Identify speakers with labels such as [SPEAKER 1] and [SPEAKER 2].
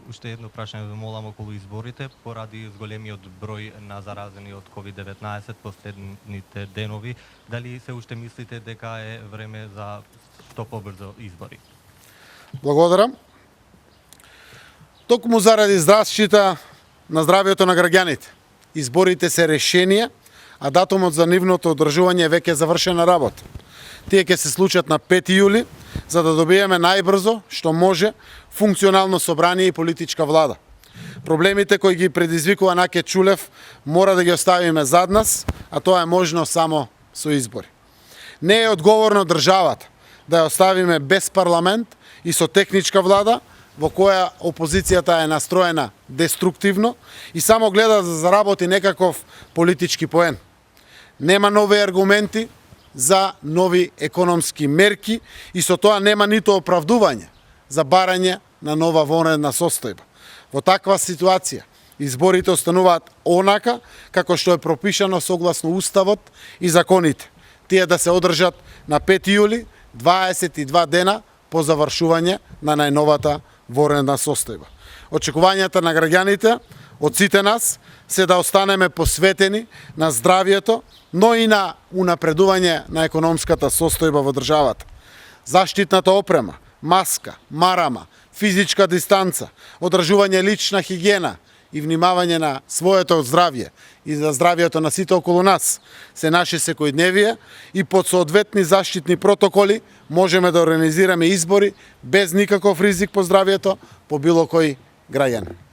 [SPEAKER 1] Уште едно прашање ве молам околу изборите, поради зголемиот број на заразени од COVID-19 последните денови, дали се уште мислите дека е време за што побрзо избори?
[SPEAKER 2] Благодарам. Токму заради заштита на здравието на граѓаните. Изборите се решение, а датумот за нивното одржување е веќе завршена работа. Тие ќе се случат на 5 јули, за да добиеме најбрзо, што може, функционално собрание и политичка влада. Проблемите кои ги предизвикува Наке Чулев мора да ги оставиме зад нас, а тоа е можно само со избори. Не е одговорно државата да ја оставиме без парламент и со техничка влада, во која опозицијата е настроена деструктивно и само гледа да заработи некаков политички поен. Нема нови аргументи за нови економски мерки и со тоа нема ниту оправдување за барање на нова вонредна состојба. Во таква ситуација изборите остануваат онака како што е пропишано согласно Уставот и законите. Тие да се одржат на 5 јули, 22 дена по завршување на најновата вонредна состојба. Очекувањата на граѓаните од сите нас се да останеме посветени на здравието, но и на унапредување на економската состојба во државата. Заштитната опрема, маска, марама, физичка дистанца, одржување лична хигиена и внимавање на своето здравје и за здравието на сите околу нас се наше секојдневие и под соодветни заштитни протоколи можеме да организираме избори без никаков ризик по здравието по било кој граѓанин.